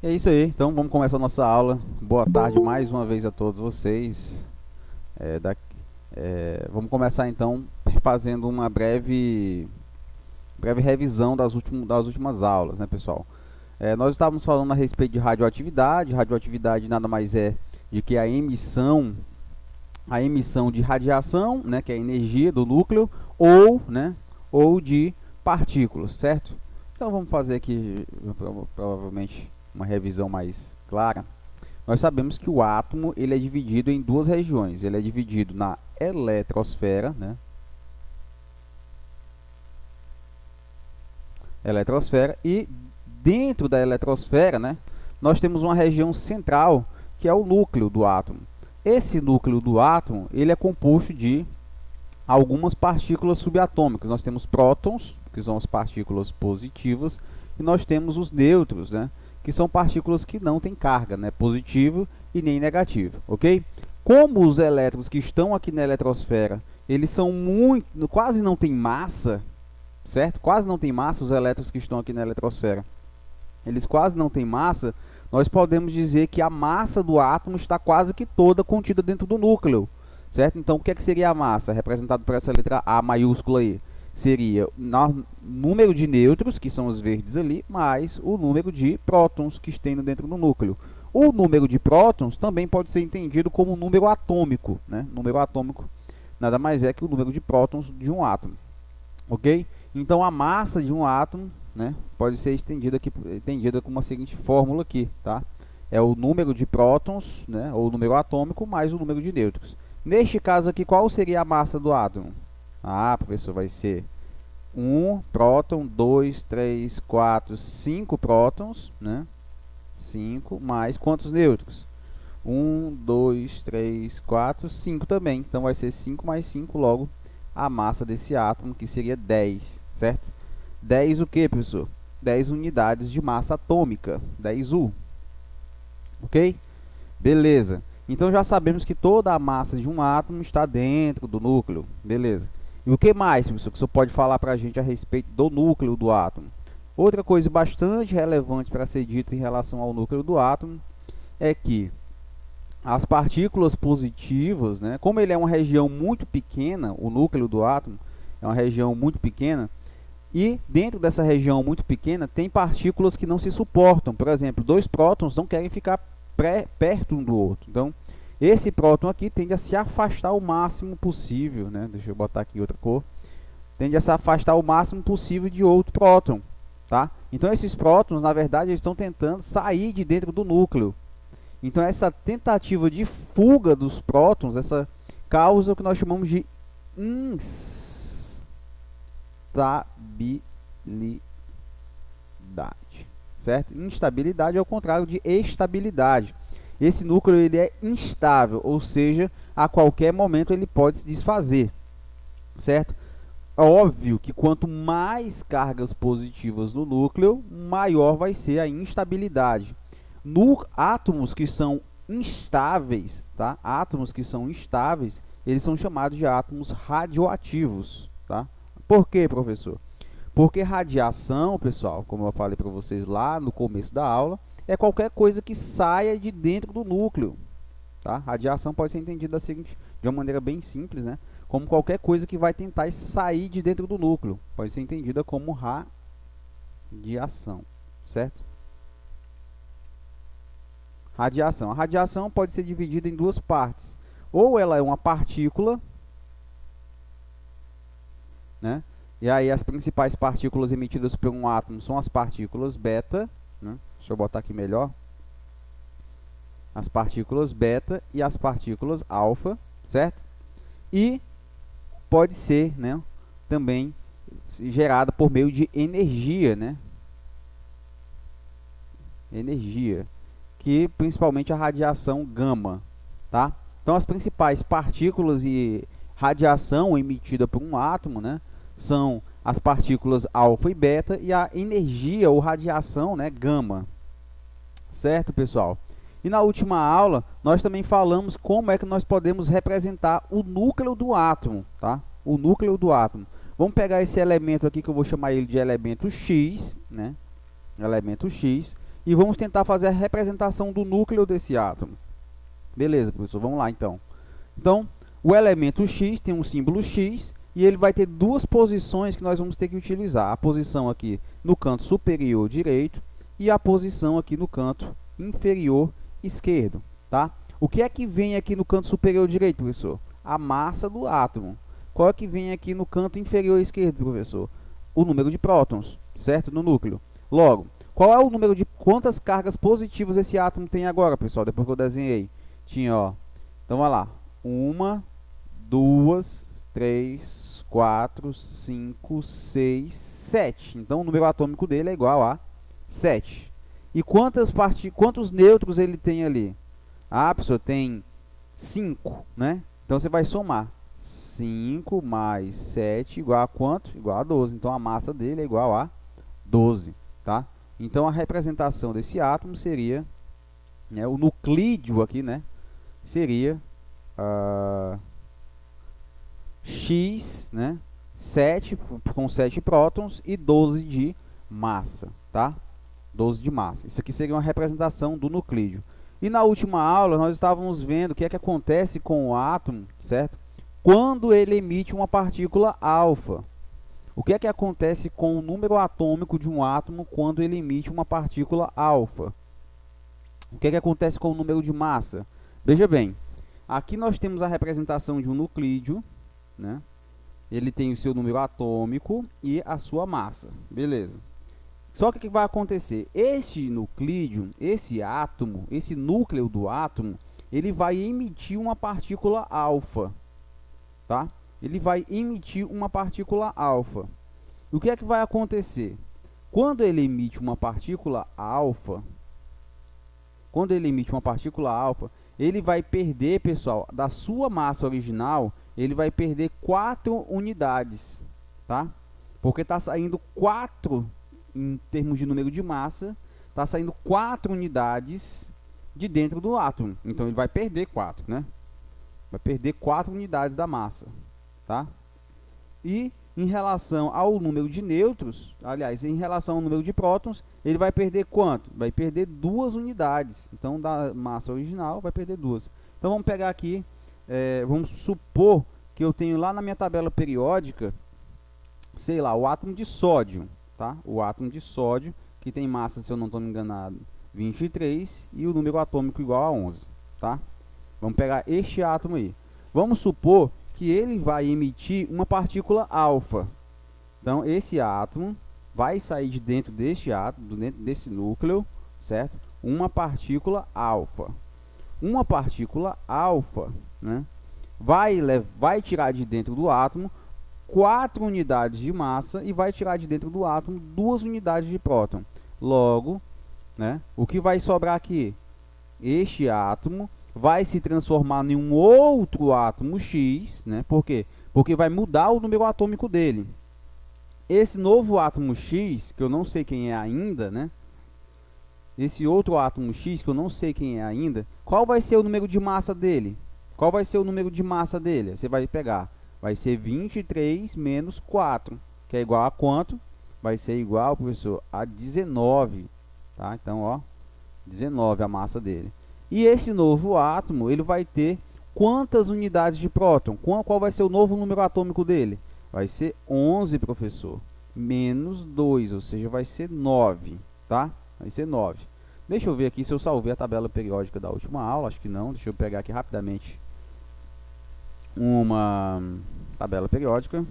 É isso aí, então vamos começar a nossa aula. Boa tarde mais uma vez a todos vocês. É, da- vamos começar então fazendo uma breve revisão das últimas aulas, né, pessoal? Nós estávamos falando a respeito de radioatividade. Radioatividade nada mais é de que a emissão de radiação, né, que é a energia do núcleo, ou de partículas, certo? Então vamos fazer aqui provavelmente uma revisão mais clara. Nós sabemos que o átomo ele é dividido em duas regiões. Ele é dividido na eletrosfera, né? Eletrosfera, e dentro da eletrosfera, né, nós temos uma região central que é o núcleo do átomo. Esse núcleo do átomo ele é composto de algumas partículas subatômicas. Nós temos prótons, que são as partículas positivas, e nós temos os nêutrons, né, que são partículas que não têm carga, né, positivo e nem negativo, ok? Como os elétrons que estão aqui na eletrosfera, eles são quase não têm massa, certo? Quase não tem massa os elétrons que estão aqui na eletrosfera. Eles quase não têm massa. Nós podemos dizer que a massa do átomo está quase que toda contida dentro do núcleo, certo? Então, o que seria a massa? Representado por essa letra A maiúscula aí. Seria o número de nêutrons, que são os verdes ali, mais o número de prótons que estão dentro do núcleo. O número de prótons também pode ser entendido como número atômico, né? Número atômico nada mais é que o número de prótons de um átomo, ok? Então, a massa de um átomo, né, pode ser entendida com uma seguinte fórmula aqui, tá? É o número de prótons, né, ou o número atômico, mais o número de nêutrons. Neste caso aqui, qual seria a massa do átomo? Ah, professor, vai ser 1 próton, 2, 3, 4, 5 prótons, né? 5 mais quantos nêutrons? 1, 2, 3, 4, 5 também. Então, vai ser 5 mais 5, logo, a massa desse átomo, que seria 10, certo? 10 o que, professor? 10 unidades de massa atômica, 10 U. Ok? Beleza. Então já sabemos que toda a massa de um átomo está dentro do núcleo. Beleza. E o que mais, professor, que o senhor pode falar para a gente a respeito do núcleo do átomo? Outra coisa bastante relevante para ser dita em relação ao núcleo do átomo é que as partículas positivas, né, como ele é uma região muito pequena, o núcleo do átomo é uma região muito pequena, e dentro dessa região muito pequena tem partículas que não se suportam. Por exemplo, dois prótons não querem ficar perto um do outro. Então, esse próton aqui tende a se afastar o máximo possível, né? Deixa eu botar aqui outra cor. Tende a se afastar o máximo possível de outro próton, tá? Então, esses prótons, na verdade, eles estão tentando sair de dentro do núcleo. Então, essa tentativa de fuga dos prótons, essa causa o que nós chamamos de instabilidade, certo? Instabilidade é o contrário de estabilidade. Esse núcleo ele é instável, ou seja, a qualquer momento ele pode se desfazer, certo? É óbvio que quanto mais cargas positivas no núcleo, maior vai ser a instabilidade. Átomos que são instáveis, tá? Átomos que são instáveis, eles são chamados de átomos radioativos, tá? Por quê, professor? Porque radiação, pessoal, como eu falei para vocês lá no começo da aula, é qualquer coisa que saia de dentro do núcleo, tá? Radiação pode ser entendida de uma maneira bem simples, né? Como qualquer coisa que vai tentar sair de dentro do núcleo. Pode ser entendida como radiação, certo? Radiação. A radiação pode ser dividida em duas partes. Ou ela é uma partícula, né? E aí as principais partículas emitidas por um átomo são as partículas beta, né? Deixa eu botar aqui melhor. As partículas beta e as partículas alfa, certo? E pode ser, né, também gerada por meio de energia, né? Energia, que principalmente a radiação gama, tá? Então as principais partículas e radiação emitida por um átomo, né, são as partículas alfa e beta e a energia ou radiação, né, gama. Certo, pessoal? E na última aula, nós também falamos como é que nós podemos representar o núcleo do átomo, tá? O núcleo do átomo. Vamos pegar esse elemento aqui que eu vou chamar ele de elemento X, né? Elemento X. e vamos tentar fazer a representação do núcleo desse átomo. Beleza, professor, vamos lá então. Então, o elemento X tem um símbolo X e ele vai ter duas posições que nós vamos ter que utilizar. A posição aqui no canto superior direito e a posição aqui no canto inferior esquerdo, tá? O que é que vem aqui no canto superior direito, professor? A massa do átomo. Qual é que vem aqui no canto inferior esquerdo, professor? O número de prótons, certo? No núcleo. Logo, qual é o número de quantas cargas positivas esse átomo tem agora, pessoal? Depois que eu desenhei. Tinha, ó. Então, vai lá. 1, 2, 3, 4, 5, 6, 7. Então, o número atômico dele é igual a 7. E quantos nêutrons ele tem ali? Ah, pessoal, tem 5, né? Então, você vai somar. 5 mais 7 igual a quanto? Igual a 12. Então, a massa dele é igual a 12, tá? Então, a representação desse átomo seria, né, o nuclídeo aqui, né? Seria X, né? 7 com 7 prótons e 12 de massa, tá? 12 de massa. Isso aqui seria uma representação do nuclídeo. E na última aula nós estávamos vendo o que é que acontece com o átomo, certo? Quando ele emite uma partícula alfa. O que é que acontece com o número atômico de um átomo quando ele emite uma partícula alfa? O que é que acontece com o número de massa? Veja bem, aqui nós temos a representação de um nuclídeo, né? Ele tem o seu número atômico e a sua massa, beleza. Só que o que vai acontecer? Este nuclídeo, esse átomo, esse núcleo do átomo, ele vai emitir uma partícula alfa, tá? Ele vai emitir uma partícula alfa. O que é que vai acontecer? Quando ele emite uma partícula alfa, ele vai perder, pessoal, da sua massa original, ele vai perder 4 unidades, tá? Porque está saindo 4, em termos de número de massa, está saindo 4 unidades de dentro do átomo. Então, ele vai perder 4, né? Vai perder 4 unidades da massa, tá? E em relação ao número de nêutrons, aliás, em relação ao número de prótons, ele vai perder quanto? Vai perder 2 unidades. Então, da massa original, vai perder 2. Então, vamos pegar aqui, vamos supor que eu tenho lá na minha tabela periódica, sei lá, o átomo de sódio, tá? O átomo de sódio, que tem massa, se eu não estou me enganado, 23, e o número atômico igual a 11, tá? Vamos pegar este átomo aí. Vamos supor que ele vai emitir uma partícula alfa. Então, esse átomo vai sair de dentro deste átomo, dentro desse núcleo, certo? Uma partícula alfa. Uma partícula alfa, né, vai tirar de dentro do átomo 4 unidades de massa e vai tirar de dentro do átomo 2 unidades de próton. Logo, né, o que vai sobrar aqui? Este átomo vai se transformar em um outro átomo X, né? Por quê? Porque vai mudar o número atômico dele. Esse novo átomo X, que eu não sei quem é ainda, né? Esse outro átomo X, que eu não sei quem é ainda, qual vai ser o número de massa dele? Qual vai ser o número de massa dele? Você vai pegar, vai ser 23 menos 4, que é igual a quanto? Vai ser igual, professor, a 19, tá? Então, ó, 19 a massa dele. E esse novo átomo, ele vai ter quantas unidades de próton? Qual vai ser o novo número atômico dele? Vai ser 11, professor, menos 2, ou seja, vai ser 9, tá? Vai ser 9. Deixa eu ver aqui se eu salvei a tabela periódica da última aula, acho que não. Deixa eu pegar aqui rapidamente uma tabela periódica.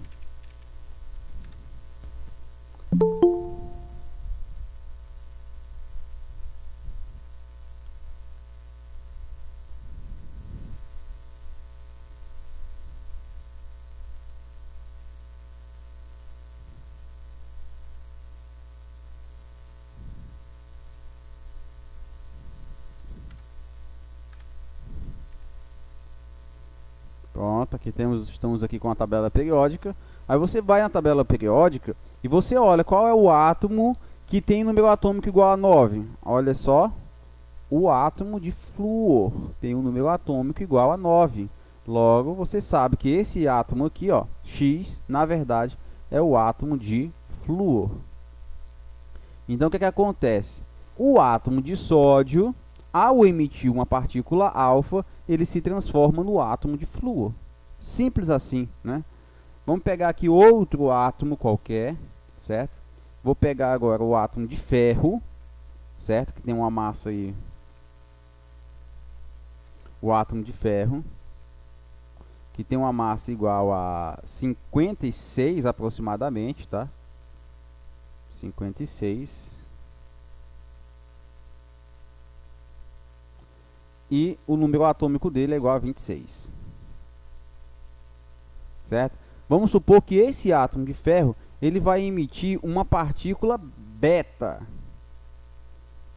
Pronto, aqui estamos aqui com a tabela periódica. Aí você vai na tabela periódica e você olha qual é o átomo que tem número atômico igual a 9. Olha só, o átomo de flúor tem um número atômico igual a 9. Logo, você sabe que esse átomo aqui, ó, X, na verdade, é o átomo de flúor. Então, o que acontece? o átomo de sódio, ao emitir uma partícula alfa, ele se transforma no átomo de flúor. Simples assim, né? Vamos pegar aqui outro átomo qualquer, certo? Vou pegar agora o átomo de ferro, certo? Que tem uma massa aí. O átomo de ferro, que tem uma massa igual a 56 aproximadamente, tá? 56. E o número atômico dele é igual a 26. Certo? Vamos supor que esse átomo de ferro, ele vai emitir uma partícula beta.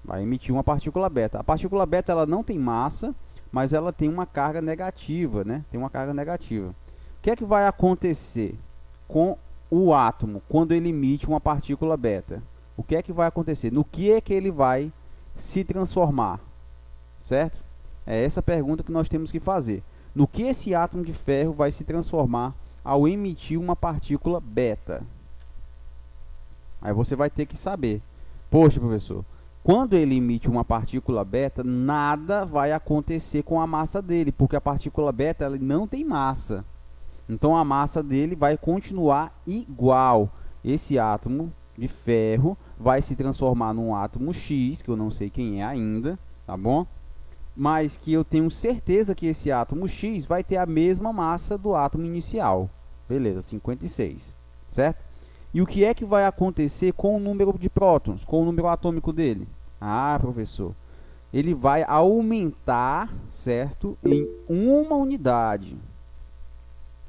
Vai emitir uma partícula beta. A partícula beta, ela não tem massa, mas ela tem uma carga negativa, né? Tem uma carga negativa. O que é que vai acontecer com o átomo quando ele emite uma partícula beta? O que é que vai acontecer? No que é que ele vai se transformar? Certo? É essa pergunta que nós temos que fazer. No que esse átomo de ferro vai se transformar ao emitir uma partícula beta? Aí você vai ter que saber. Poxa, professor, quando ele emite uma partícula beta, nada vai acontecer com a massa dele, porque a partícula beta ela não tem massa. Então a massa dele vai continuar igual. Esse átomo de ferro vai se transformar num átomo X, que eu não sei quem é ainda, tá bom? Mas que eu tenho certeza que esse átomo X vai ter a mesma massa do átomo inicial. Beleza, 56, certo? E o que é que vai acontecer com o número de prótons, com o número atômico dele? Ah, professor, ele vai aumentar, certo? Em uma unidade.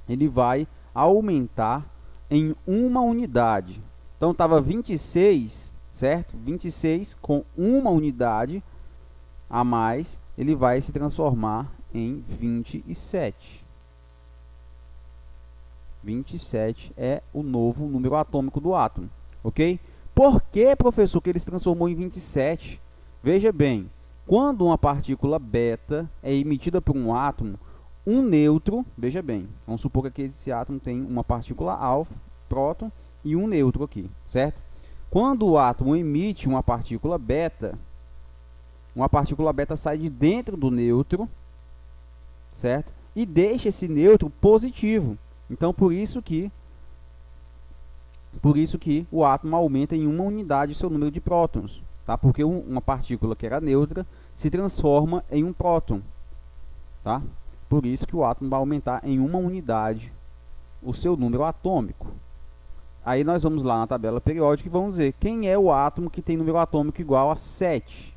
Ele vai aumentar em uma unidade. Então, estava 26, certo? 26 com uma unidade a mais, ele vai se transformar em 27. 27 é o novo número atômico do átomo, ok? Por que, professor, que ele se transformou em 27? Veja bem, quando uma partícula beta é emitida por um átomo, um nêutron, veja bem, vamos supor que esse átomo tem uma partícula alfa, próton, e um nêutron aqui, certo? Quando o átomo emite uma partícula beta sai de dentro do nêutron, certo? E deixa esse nêutron positivo. Então, por isso que o átomo aumenta em uma unidade seu número de prótons, tá? Porque uma partícula que era neutra se transforma em um próton, tá? Por isso que o átomo vai aumentar em uma unidade o seu número atômico. Aí nós vamos lá na tabela periódica e vamos ver quem é o átomo que tem número atômico igual a 7.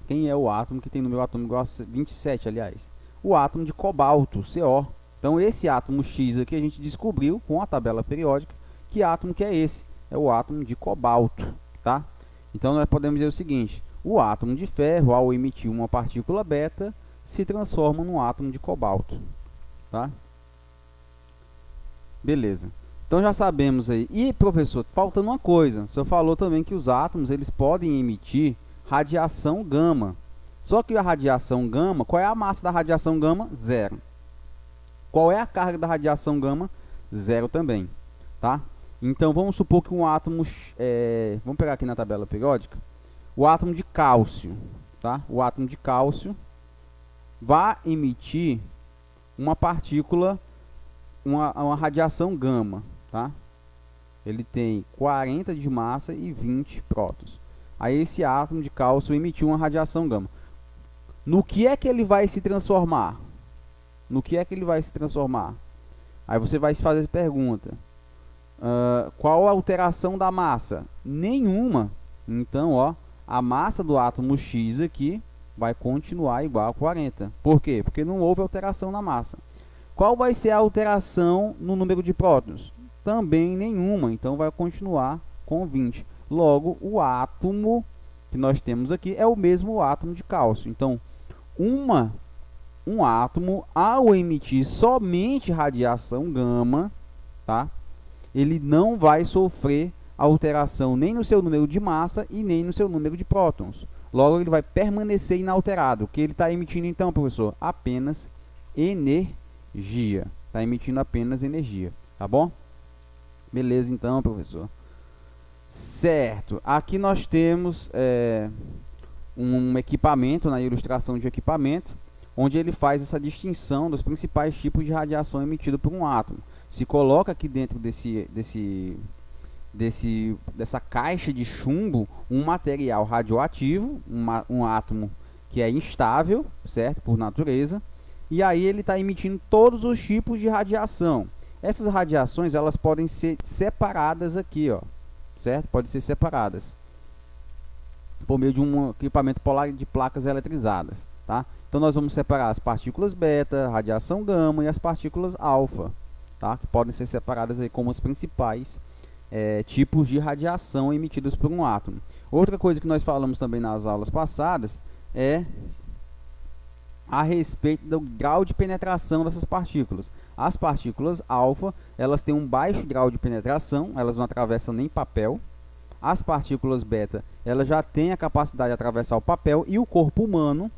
Quem é o átomo que tem número atômico igual a 27, aliás? O átomo de cobalto, CO. Então, esse átomo X aqui a gente descobriu com a tabela periódica que átomo que é esse. É o átomo de cobalto, tá? Então, nós podemos dizer o seguinte. O átomo de ferro, ao emitir uma partícula beta, se transforma num átomo de cobalto, tá? Beleza. Então, já sabemos aí. E, professor, faltando uma coisa. O senhor falou também que os átomos eles podem emitir radiação gama. Só que a radiação gama, qual é a massa da radiação gama? Zero. Qual é a carga da radiação gama? Zero também, tá? Então, vamos supor que um átomo... vamos pegar aqui na tabela periódica. O átomo de cálcio, tá? O átomo de cálcio vai emitir uma partícula, uma radiação gama, tá? Ele tem 40 de massa e 20 prótons. Aí esse átomo de cálcio emitiu uma radiação gama. No que é que ele vai se transformar? No que é que ele vai se transformar? Aí você vai se fazer essa pergunta. Qual a alteração da massa? Nenhuma. Então, ó, a massa do átomo X aqui vai continuar igual a 40. Por quê? Porque não houve alteração na massa. Qual vai ser a alteração no número de prótons? Também nenhuma. Então, vai continuar com 20. Logo, o átomo que nós temos aqui é o mesmo átomo de cálcio. Então, um átomo, ao emitir somente radiação gama, tá? Ele não vai sofrer alteração nem no seu número de massa e nem no seu número de prótons. Logo, ele vai permanecer inalterado. O que ele está emitindo então, professor? Apenas energia. Está emitindo apenas energia, tá bom? Beleza então, professor. Certo, aqui nós temos um equipamento, na ilustração de equipamento, onde ele faz essa distinção dos principais tipos de radiação emitida por um átomo. Se coloca aqui dentro dessa caixa de chumbo um material radioativo, um átomo que é instável, certo, por natureza, e aí ele está emitindo todos os tipos de radiação. Essas radiações elas podem ser separadas aqui, ó, certo? Podem ser separadas por meio de um equipamento polar de placas eletrizadas, tá? Então nós vamos separar as partículas beta, radiação gama e as partículas alfa, tá? Que podem ser separadas aí como os principais tipos de radiação emitidos por um átomo. Outra coisa que nós falamos também nas aulas passadas é a respeito do grau de penetração dessas partículas. As partículas alfa, elas têm um baixo grau de penetração, elas não atravessam nem papel. As partículas beta, elas já têm a capacidade de atravessar o papel, e o corpo humano,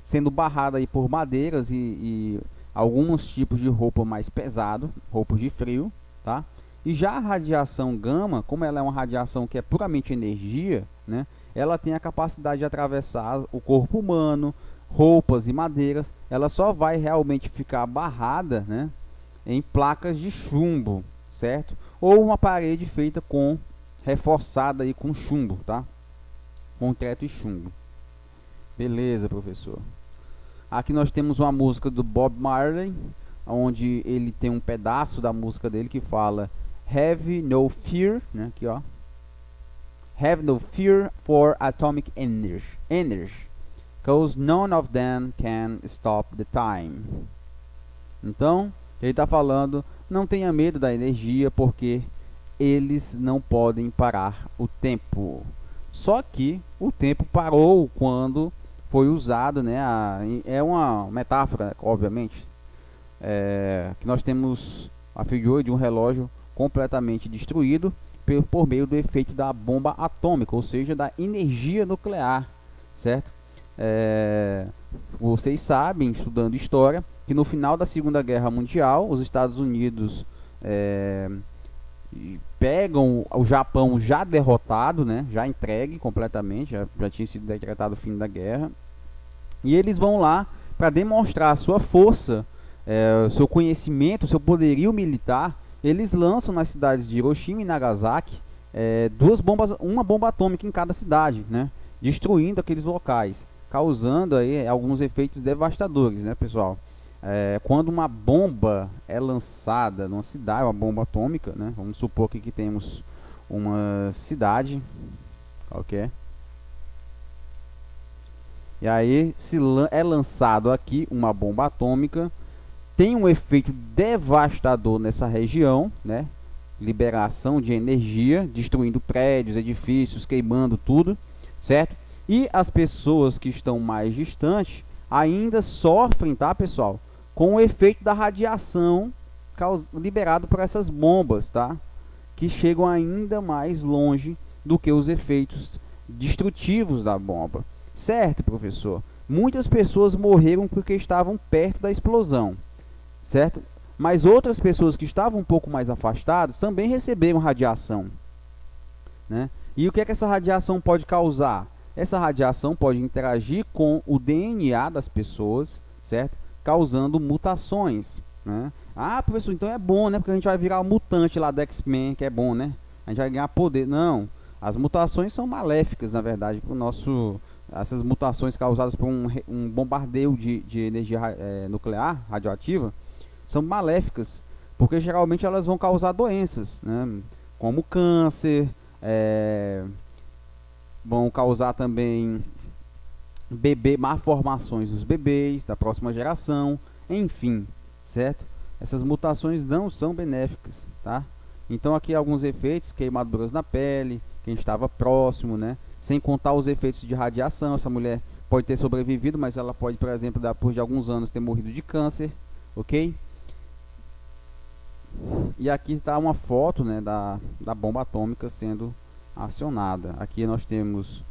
sendo barrado aí por madeiras e alguns tipos de roupa mais pesado, roupas de frio, tá? E já a radiação gama, como ela é uma radiação que é puramente energia, né, ela tem a capacidade de atravessar o corpo humano, roupas e madeiras. Ela só vai realmente ficar barrada, né, em placas de chumbo, certo? Ou uma parede feita com reforçada aí com chumbo, tá? Concreto e chumbo. Beleza, professor. Aqui nós temos uma música do Bob Marley, onde ele tem um pedaço da música dele que fala Have no fear, né? Aqui, ó. Have no fear for atomic energy, cause none of them can stop the time. Então, ele está falando, não tenha medo da energia, porque eles não podem parar o tempo. Só que o tempo parou quando foi usado, né? É uma metáfora, obviamente, que nós temos a figura de um relógio completamente destruído por meio do efeito da bomba atômica, ou seja, da energia nuclear, certo? Vocês sabem, estudando história, que no final da Segunda Guerra Mundial, os Estados Unidos pegam o Japão já derrotado, né, já entregue completamente, já tinha sido decretado o fim da guerra, e eles vão lá para demonstrar a sua força, o seu conhecimento, o seu poderio militar. Eles lançam nas cidades de Hiroshima e Nagasaki uma bomba atômica em cada cidade, né, destruindo aqueles locais, causando aí alguns efeitos devastadores, né, pessoal? Quando uma bomba é lançada numa cidade, uma bomba atômica, né, vamos supor que temos uma cidade, ok? E aí é lançado aqui uma bomba atômica, tem um efeito devastador nessa região, né? Liberação de energia, destruindo prédios, edifícios, queimando tudo, certo? E as pessoas que estão mais distantes ainda sofrem, tá, pessoal, com o efeito da radiação liberado por essas bombas, tá? Que chegam ainda mais longe do que os efeitos destrutivos da bomba. Certo, professor? Muitas pessoas morreram porque estavam perto da explosão, certo? Mas outras pessoas que estavam um pouco mais afastadas também receberam radiação, né? E o que é que essa radiação pode causar? Essa radiação pode interagir com o DNA das pessoas, certo? Causando mutações, né? Ah, professor, então é bom, né? Porque a gente vai virar o mutante lá do X-Men, que é bom, né? A gente vai ganhar poder. Não, as mutações são maléficas, na verdade, para o nosso... Essas mutações causadas por um bombardeio de energia nuclear, radioativa, são maléficas, porque geralmente elas vão causar doenças, né? Como câncer, vão causar também malformações dos bebês da próxima geração, enfim, certo? Essas mutações não são benéficas, tá? Então aqui alguns efeitos, queimaduras na pele, quem estava próximo, né? Sem contar os efeitos de radiação. Essa mulher pode ter sobrevivido, mas ela pode, por exemplo, depois de alguns anos ter morrido de câncer, ok? E aqui está uma foto, né, da bomba atômica sendo acionada. Aqui nós temos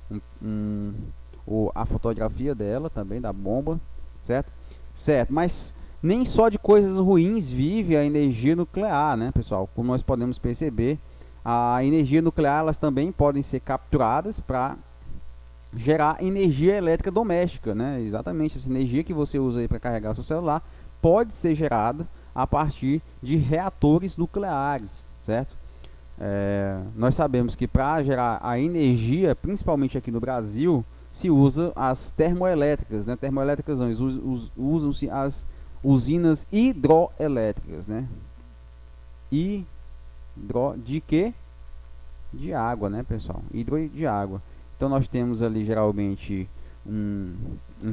a fotografia dela também, da bomba, certo? Certo, mas nem só de coisas ruins vive a energia nuclear, né, pessoal? Como nós podemos perceber, a energia nuclear, elas também podem ser capturadas para gerar energia elétrica doméstica, né? Exatamente, essa energia que você usa aí para carregar seu celular pode ser gerada a partir de reatores nucleares, certo? Nós sabemos que para gerar a energia, principalmente aqui no Brasil, se usa as termoelétricas, né? Termoelétricas não, usam-se as usinas hidroelétricas, né? De quê? De água, né, pessoal? Hidro de água. Então nós temos ali geralmente um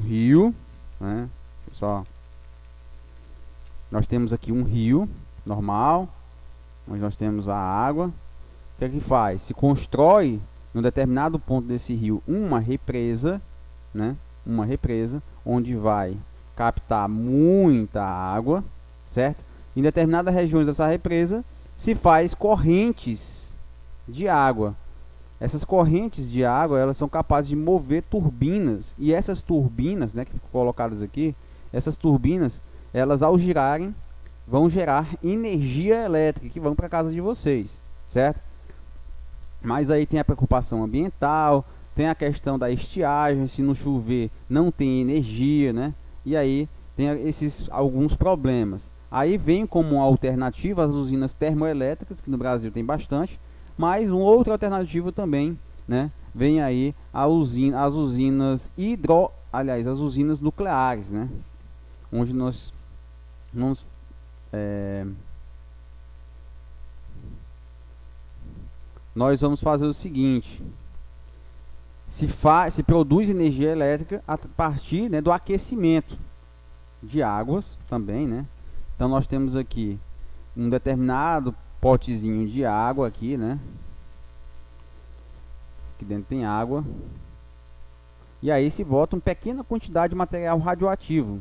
rio, né? Pessoal, nós temos aqui um rio normal, onde nós temos a água. O que é que faz? Se constrói num determinado ponto desse rio uma represa, né? Uma represa onde vai captar muita água, certo? Em determinadas regiões dessa represa se faz correntes de água. Essas correntes de água, elas são capazes de mover turbinas, e essas turbinas, né, que ficam colocadas aqui, essas turbinas, elas ao girarem, vão gerar energia elétrica, que vão para casa de vocês, certo? Mas aí tem a preocupação ambiental, tem a questão da estiagem, se não chover não tem energia, né? E aí tem esses alguns problemas. Aí vem como alternativa as usinas termoelétricas, que no Brasil tem bastante, mas uma outra alternativa também, né? Vem aí as usinas as usinas nucleares, né? Onde nós vamos fazer o seguinte: se produz energia elétrica a partir, né, do aquecimento de águas também, né? Então nós temos aqui um determinado potezinho de água aqui, né? Aqui dentro tem água. E aí se bota uma pequena quantidade de material radioativo,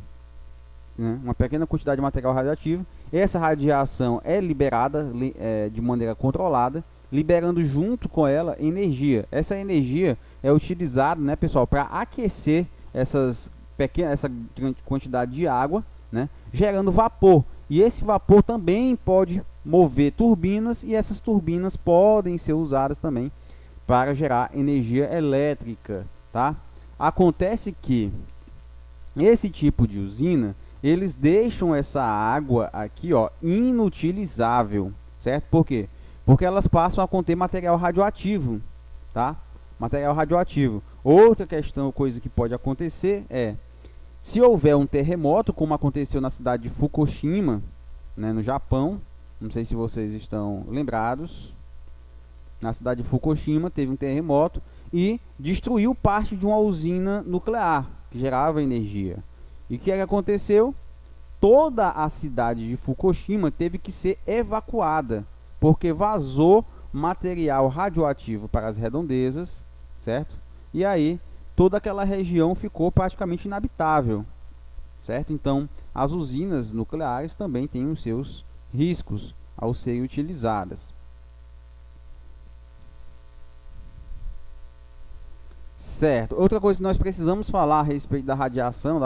né? Uma pequena quantidade de material radioativo. Essa radiação é liberada de maneira controlada, liberando junto com ela energia. Essa energia é utilizada, né, pessoal, para aquecer essa grande quantidade de água, né, gerando vapor. E esse vapor também pode mover turbinas, e essas turbinas podem ser usadas também para gerar energia elétrica, tá? Acontece que esse tipo de usina, eles deixam essa água aqui, ó, inutilizável, certo? Por quê? Porque elas passam a conter material radioativo, tá? Material radioativo. Outra coisa que pode acontecer é, se houver um terremoto, como aconteceu na cidade de Fukushima, né, no Japão, não sei se vocês estão lembrados, na cidade de Fukushima teve um terremoto e destruiu parte de uma usina nuclear que gerava energia. E o que é que aconteceu? Toda a cidade de Fukushima teve que ser evacuada, porque vazou material radioativo para as redondezas, certo? E aí toda aquela região ficou praticamente inabitável, certo? Então as usinas nucleares também têm os seus riscos ao serem utilizadas. Certo. Outra coisa que nós precisamos falar a respeito da radiação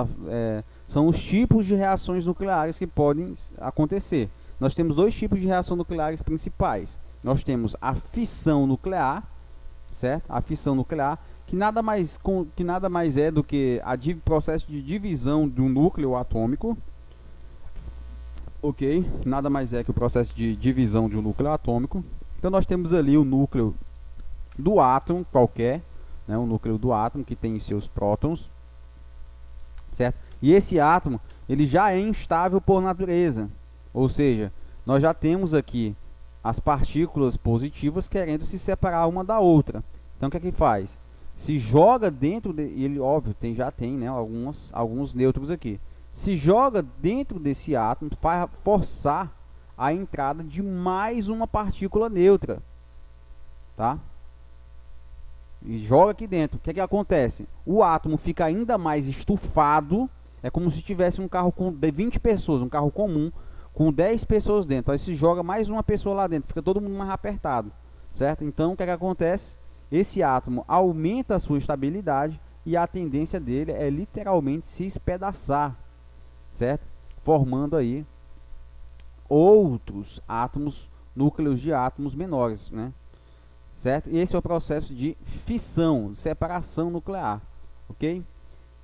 são os tipos de reações nucleares que podem acontecer. Nós temos dois tipos de reações nucleares principais. Nós temos a fissão nuclear, certo? A fissão nuclear, que nada mais é do que o processo de divisão do núcleo atômico. Ok? Nada mais é que o processo de divisão de um núcleo atômico. Então nós temos ali o núcleo do átomo qualquer, né? O núcleo do átomo que tem seus prótons, certo? E esse átomo, ele já é instável por natureza. Ou seja, nós já temos aqui as partículas positivas querendo se separar uma da outra. Então o que é que faz? Se joga dentro ele, óbvio, já tem, né, alguns nêutrons aqui. Se joga dentro desse átomo, vai forçar a entrada de mais uma partícula neutra, tá? E joga aqui dentro. O que é que acontece? O átomo fica ainda mais estufado. É como se tivesse um carro com 20 pessoas, um carro comum, com 10 pessoas dentro. Aí se joga mais uma pessoa lá dentro, fica todo mundo mais apertado, certo? Então o que é que acontece? Esse átomo aumenta a sua estabilidade e a tendência dele é literalmente se espedaçar, certo? Formando aí outros átomos núcleos de átomos menores, né? Certo? Esse é o processo de fissão, separação nuclear, ok?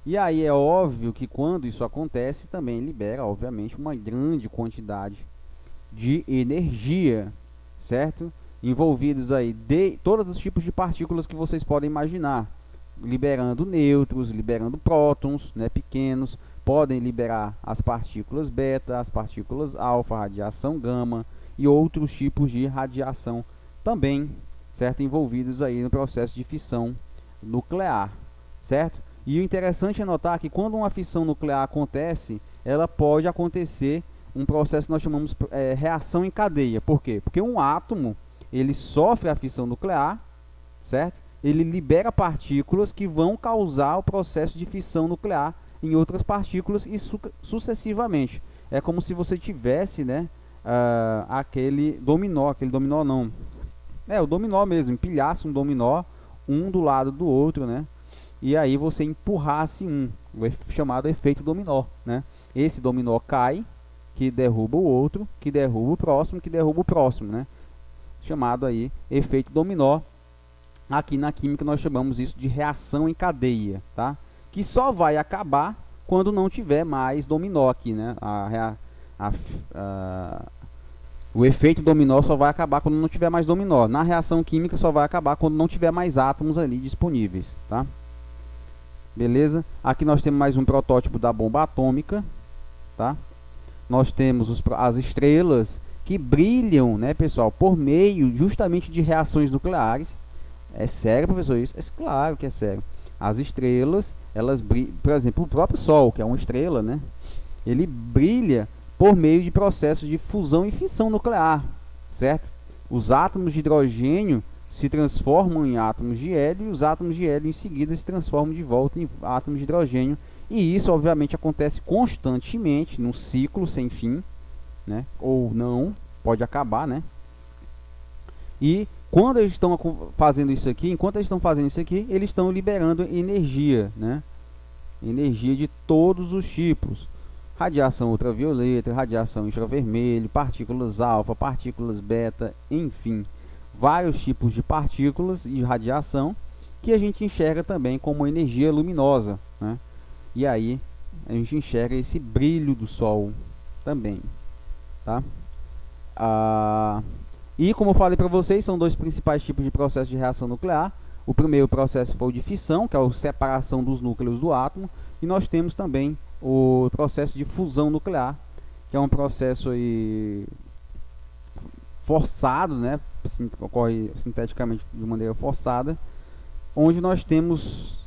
E aí é óbvio que quando isso acontece, também libera, obviamente, uma grande quantidade de energia, certo? Envolvidos aí de todos os tipos de partículas que vocês podem imaginar, liberando nêutrons, liberando prótons, né, pequenos, podem liberar as partículas beta, as partículas alfa, radiação gama e outros tipos de radiação também, certo? Envolvidos aí no processo de fissão nuclear, certo? E o interessante é notar que quando uma fissão nuclear acontece, ela pode acontecer um processo que nós chamamos reação em cadeia. Por quê? Porque um átomo, ele sofre a fissão nuclear, certo? Ele libera partículas que vão causar o processo de fissão nuclear em outras partículas e sucessivamente. É como se você tivesse, né, aquele dominó não, o dominó mesmo, empilhasse um dominó, um do lado do outro, né? E aí você empurrasse o chamado efeito dominó, né? Esse dominó cai, que derruba o outro, que derruba o próximo, que derruba o próximo, né? Chamado aí efeito dominó. Aqui na química nós chamamos isso de reação em cadeia, tá? Que só vai acabar quando não tiver mais dominó aqui, né? O efeito dominó só vai acabar quando não tiver mais dominó. Na reação química só vai acabar quando não tiver mais átomos ali disponíveis, tá? Beleza? Aqui nós temos mais um protótipo da bomba atômica, tá? Nós temos as estrelas que brilham, né, pessoal, por meio justamente de reações nucleares. É sério, professor, isso? É claro que é sério. As estrelas, elas brilham, por exemplo, o próprio Sol, que é uma estrela, né? Ele brilha por meio de processos de fusão e fissão nuclear, certo? Os átomos de hidrogênio se transformam em átomos de hélio e os átomos de hélio em seguida se transformam de volta em átomos de hidrogênio. E isso, obviamente, acontece constantemente, num ciclo sem fim, né? Ou não, pode acabar, né? E quando eles estão fazendo isso aqui, enquanto eles estão fazendo isso aqui, eles estão liberando energia, né? Energia de todos os tipos. Radiação ultravioleta, radiação infravermelho, partículas alfa, partículas beta, enfim, vários tipos de partículas e radiação que a gente enxerga também como energia luminosa, né? E aí a gente enxerga esse brilho do Sol também, tá? E como eu falei para vocês, são dois principais tipos de processo de reação nuclear. O primeiro processo foi o de fissão, que é a separação dos núcleos do átomo, e nós temos também o processo de fusão nuclear, que é um processo aí forçado, né? Ocorre sinteticamente de maneira forçada, onde nós temos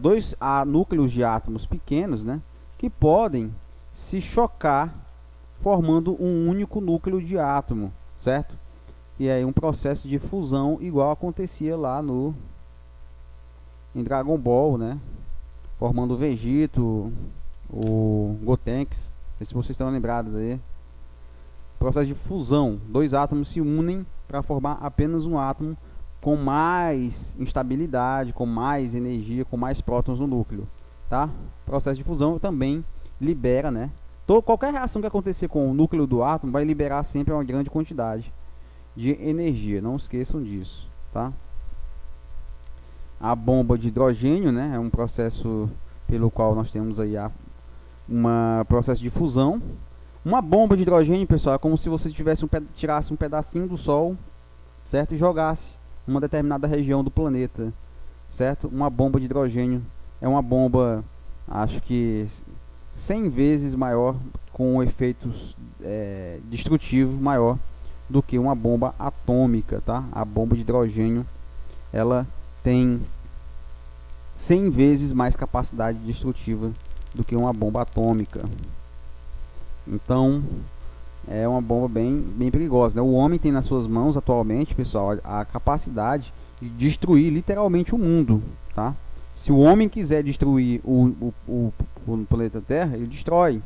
dois núcleos de átomos pequenos, né, que podem se chocar formando um único núcleo de átomo, certo? E aí um processo de fusão igual acontecia lá em Dragon Ball, né, formando o Vegito, o Gotenks, se vocês estão lembrados aí. Processo de fusão, dois átomos se unem para formar apenas um átomo com mais instabilidade, com mais energia, com mais prótons no núcleo, tá? Processo de fusão também libera, né? Qualquer reação que acontecer com o núcleo do átomo vai liberar sempre uma grande quantidade de energia, não esqueçam disso, tá? A bomba de hidrogênio, né, é um processo pelo qual nós temos aí um processo de fusão. Uma bomba de hidrogênio, pessoal, é como se você tirasse um pedacinho do Sol, certo? E jogasse em uma determinada região do planeta, certo? Uma bomba de hidrogênio é uma bomba, acho que 100 vezes maior, com efeitos destrutivos maior do que uma bomba atômica, tá? A bomba de hidrogênio, ela tem 100 vezes mais capacidade destrutiva do que uma bomba atômica. Então, é uma bomba bem perigosa, né? O homem tem nas suas mãos atualmente, pessoal, a capacidade de destruir literalmente o mundo, tá? Se o homem quiser destruir o planeta Terra, ele destrói.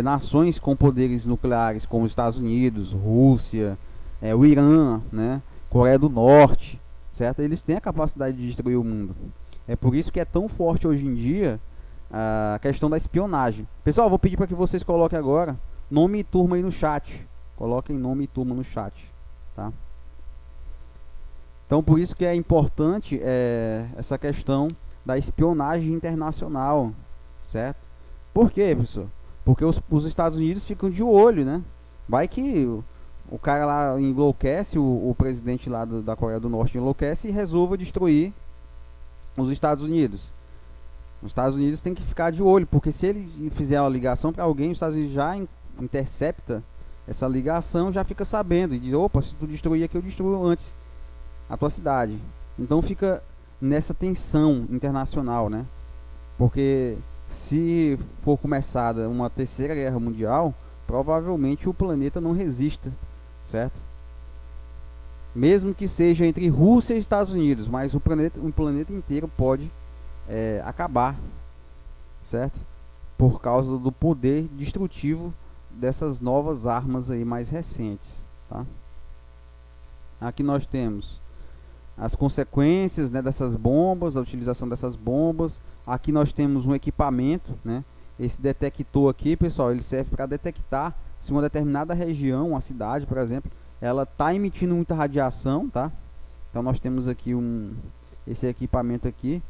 Nações com poderes nucleares, como os Estados Unidos, Rússia, o Irã, né? Coreia do Norte, certo? Eles têm a capacidade de destruir o mundo. É por isso que é tão forte hoje em dia a questão da espionagem. Pessoal, vou pedir para que vocês coloquem agora nome e turma aí no chat, Coloquem nome e turma no chat, tá? Então por isso que é importante essa questão da espionagem internacional, certo? Por quê, professor? Porque os Estados Unidos ficam de olho, né? Vai que o cara lá enlouquece, o presidente lá da Coreia do Norte enlouquece e resolva destruir os Estados Unidos. Os Estados Unidos tem que ficar de olho, porque se ele fizer uma ligação para alguém, os Estados Unidos já intercepta essa ligação, já fica sabendo e diz: opa, se tu destruir aqui, eu destruo antes a tua cidade. Então fica nessa tensão internacional, né? Porque se for começada uma terceira guerra mundial, provavelmente o planeta não resista, certo? Mesmo que seja entre Rússia e Estados Unidos, mas o planeta inteiro pode acabar, certo? Por causa do poder destrutivo dessas novas armas aí mais recentes, tá? Aqui nós temos as consequências, né, dessas bombas, a utilização dessas bombas. Aqui nós temos um equipamento, né? Esse detector aqui, pessoal, ele serve para detectar se uma determinada região, uma cidade, por exemplo, ela está emitindo muita radiação, tá? Então nós temos aqui esse equipamento aqui,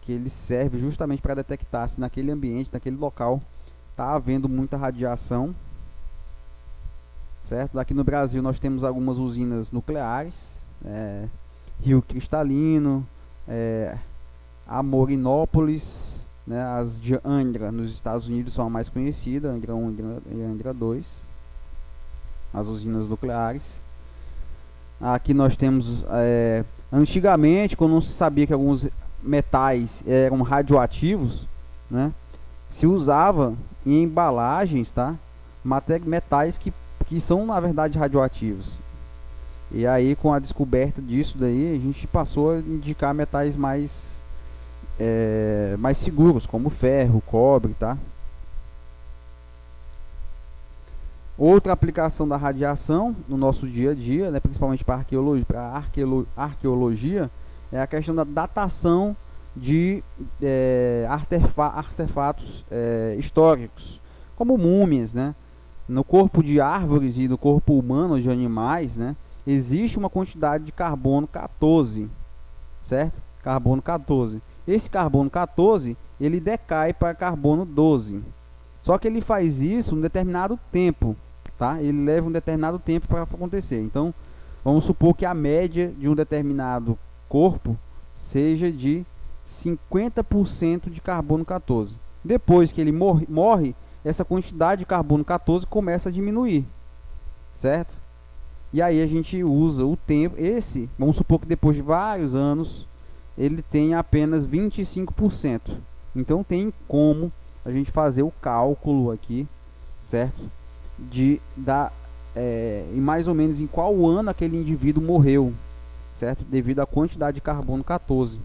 que ele serve justamente para detectar se naquele ambiente, naquele local, está havendo muita radiação, certo? Aqui no Brasil nós temos algumas usinas nucleares, Rio Cristalino, Amorinópolis, né? As de Angra nos Estados Unidos são a mais conhecida, Angra 1 e Angra 2, as usinas nucleares. Aqui nós temos, antigamente, quando não se sabia que alguns metais eram radioativos, né, se usava em embalagens, tá, metais que são na verdade radioativos. E aí, com a descoberta disso daí, a gente passou a indicar metais mais seguros, como ferro, cobre, tá? Outra aplicação da radiação no nosso dia a dia, né, principalmente para arqueologia, é a questão da datação de artefatos históricos, como múmias, né? No corpo de árvores e no corpo humano de animais, né, existe uma quantidade de carbono 14, certo? Carbono 14. Esse carbono 14, ele decai para carbono 12. Só que ele faz isso um determinado tempo, tá? Ele leva um determinado tempo para acontecer. Então, vamos supor que a média de um determinado corpo seja de 50% de carbono 14. Depois que ele morre, essa quantidade de carbono 14 começa a diminuir, certo? E aí a gente usa o tempo, vamos supor que depois de vários anos, ele tem apenas 25%. Então tem como a gente fazer o cálculo aqui, certo? E mais ou menos em qual ano aquele indivíduo morreu, certo? Devido à quantidade de carbono 14.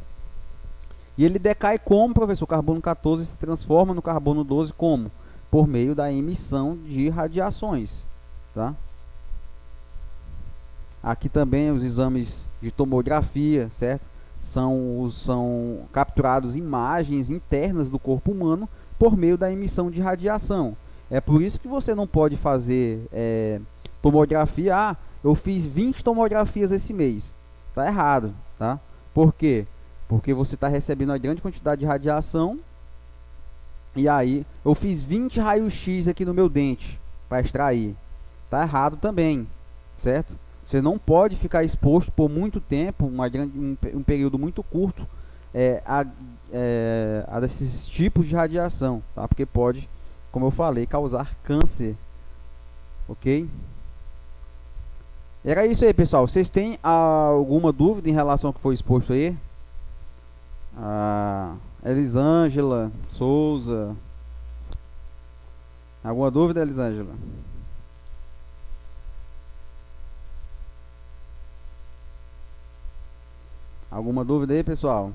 E ele decai como, professor? O carbono 14 se transforma no carbono 12 como? Por meio da emissão de radiações, tá? Aqui também os exames de tomografia, certo? São capturados imagens internas do corpo humano por meio da emissão de radiação. É por isso que você não pode fazer tomografia. Eu fiz 20 tomografias esse mês. Tá errado, tá? Por quê? Porque você está recebendo uma grande quantidade de radiação. E aí, eu fiz 20 raios-x aqui no meu dente para extrair. Tá errado também, certo? Você não pode ficar exposto por muito tempo, um período muito curto, a desses tipos de radiação, tá? Porque pode, como eu falei, causar câncer, ok? Era isso aí, pessoal. Vocês têm alguma dúvida em relação ao que foi exposto aí? Elisângela Souza. Alguma dúvida, Elisângela? Alguma dúvida aí, pessoal?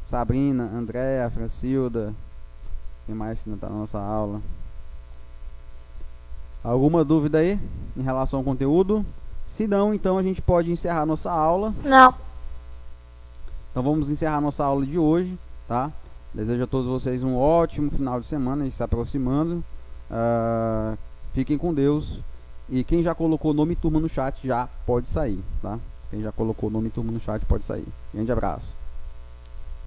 Sabrina, Andréa, Francilda. Quem mais que não está na nossa aula? Alguma dúvida aí em relação ao conteúdo? Se não, então a gente pode encerrar nossa aula. Não. Então vamos encerrar nossa aula de hoje, tá? Desejo a todos vocês um ótimo final de semana, se aproximando. Fiquem com Deus E quem já colocou nome e turma no chat já pode sair, tá? Quem já colocou nome e turma no chat pode sair. Grande abraço.